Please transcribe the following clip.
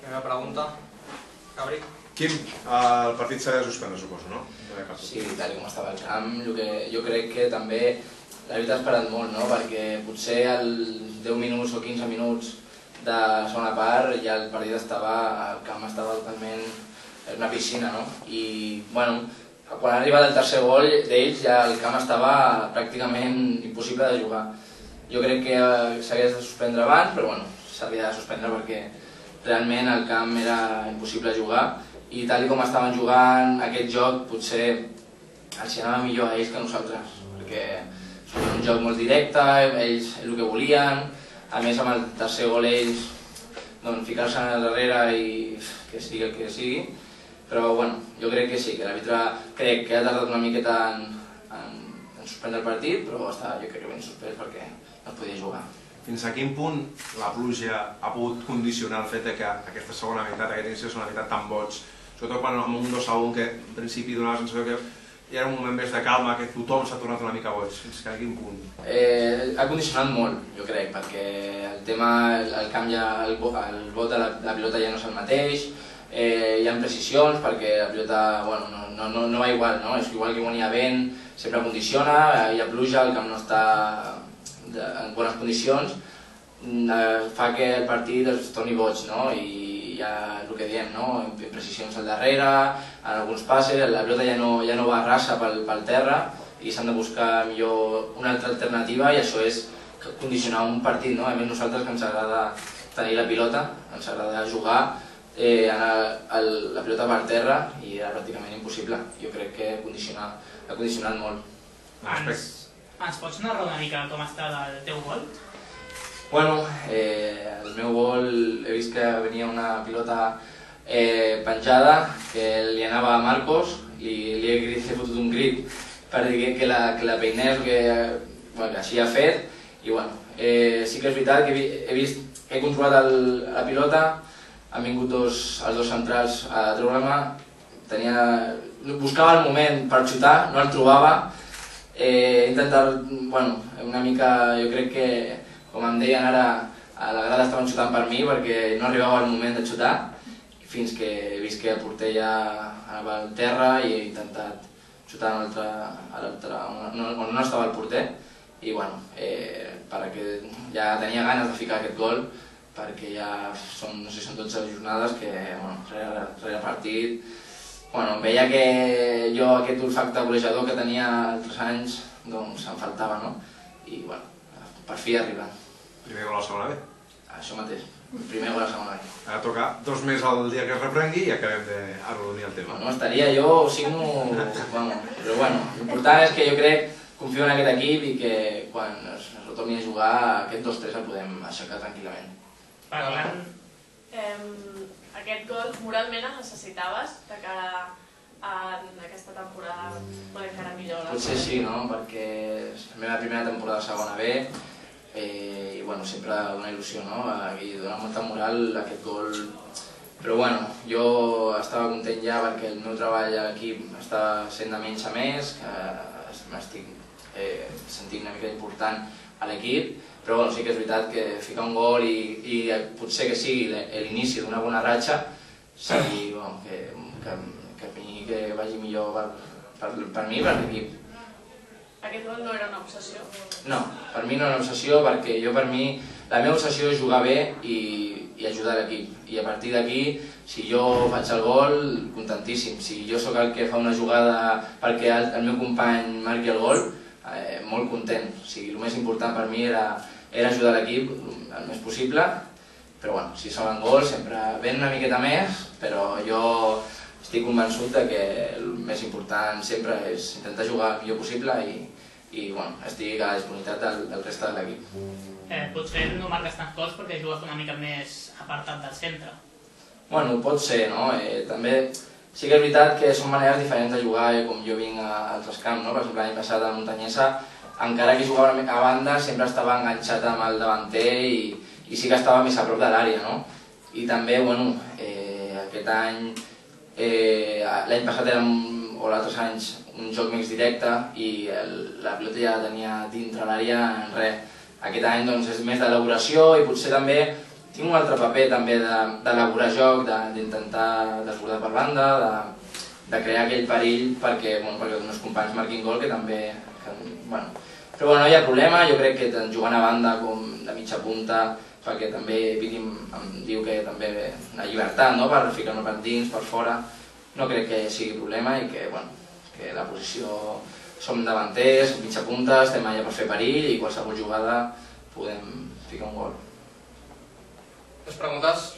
Primera pregunta. Gabri? Quim, el partit s'ha de suspendre, suposo, no? Sí, tal com estava el camp, jo crec que també l'àrbitre ha esperat molt, no? Perquè potser al 10 minuts o 15 minuts de segona part ja el partit el camp estava totalment en una piscina, no? I, bueno, quan ha arribat el tercer gol d'ells ja el camp estava pràcticament impossible de jugar. Jo crec que s'hagués de suspendre abans, però bueno, s'havia de suspendre perquè realment el camp era impossible de jugar i tal com estaven jugant aquest joc potser els anava millor a ells que a nosaltres, perquè és un joc molt directe, ells és el que volien, a més amb el tercer gol ells ficar-se a darrere i que sigui el que sigui, però bueno, jo crec que sí, que l'àrbitre crec que ha tardat una miqueta en suspendre el partit, però jo crec que ben suspès perquè no es podia jugar. Fins a quin punt la pluja ha pogut condicionar el fet que aquesta segona meitat, aquest inici de segona meitat tan boig, sobretot quan amb un 2-1 que en principi donava la sensació que hi era un moment més de calma, que tothom s'ha tornat una mica boig, fins a quin punt? Ha condicionat molt, jo crec, perquè el tema, el camp ja, el bot de la pilota ja no és el mateix, hi ha precisions perquè la pilota no va igual, és igual que quan hi ha vent, sempre condiciona, hi ha pluja, el camp no està en bones condicions, fa que el partit es torni boig, i hi ha el que diem, imprecisions al darrere, en alguns passes, la pilota ja no va rasa pel terra i s'han de buscar millor una altra alternativa i això és condicionar un partit. A més nosaltres que ens agrada tenir la pilota, ens agrada jugar, la pilota per terra i era pràcticament impossible. Jo crec que ha condicionat molt. Ens pots narrar una mica com està el teu gol? Bueno, el meu gol he vist que venia una pilota penjada que li anava a Marcos i li he fotut un crit per dir que la peinés, que així ha fet i bueno, sí que és veritat que he controlat la pilota, han vingut els dos centrals a treure-me, buscava el moment per xutar, no el trobava, he intentat, una mica, jo crec que com em deien ara, a la grada estaven xutant per mi perquè no arribava el moment de xutar fins que he vist que el porter ja anava al terra i he intentat xutar on no estava el porter i bueno, perquè ja tenia ganes de ficar aquest gol perquè ja són, no sé si són 12 jornades que, rere partit, veia que jo aquest olfacte golejador que tenia altres anys, doncs em faltava, i bueno, per fi arriba. Primer gol a la segona B? Això mateix, primer gol a la segona B. Ara toca 2 més el dia que es reprengui i acabem d'arrodonir el tema. No estaria, jo ho signo, però bueno, l'important és que jo crec, confio en aquest equip i que quan es retorni a jugar aquest 2-3 el podem aixecar tranquil·lament. Parlant... Aquest gol moralment el necessitaves de cara a aquesta temporada poder encara millor? Potser sí, perquè és la meva primera temporada a segona B i sempre dona il·lusió, i dona molta moral aquest gol. Però bueno, jo estava content ja perquè el meu treball a l'equip està sent de menys a més, que m'estic sentint una mica important a l'equip, però sí que és veritat que ficar un gol i potser que sigui l'inici d'una bona ratxa sigui que vagi millor per mi i per l'equip. Aquest gol no era una obsessió? No, per mi no era una obsessió perquè la meva obsessió és jugar bé i ajudar l'equip i a partir d'aquí, si jo faig el gol, contentíssim. Si jo sóc el que fa una jugada perquè el meu company marqui el gol, molt content. El més important per mi era ajudar l'equip el més possible, però bueno, si solen gols sempre ven una miqueta més, però jo estic convençut que el més important sempre és intentar jugar el millor possible i estic a la disponibilitat del reste de l'equip. Potser no marques tants gols perquè jugues una mica més apartat del centre. Bueno, pot ser, també sí que és veritat que són maneres diferents de jugar com jo vinc a altres camps, per exemple l'any passat a Montanyesa, encara que jugava a banda sempre estava enganxat amb el davanter i sí que estava més a prop de l'àrea, i també, aquest any, l'any passat o l'altres anys, un joc més directe i la pilota ja la tenia dintre l'àrea en res. Aquest any és més d'elaboració i potser també tinc un altre paper també d'elaborar joc, d'intentar desbordar per banda, de crear aquell perill perquè els meus companys marquin gol, que també... Però no hi ha problema, jo crec que tant jugant a banda com de mitja punta, perquè també Piti em diu que també la llibertat per ficar-me per dins, per fora, no crec que sigui problema i que la posició som davanters, mitja punta, estem allà per fer perill i qualsevol jugada podem ficar un gol. Més preguntes?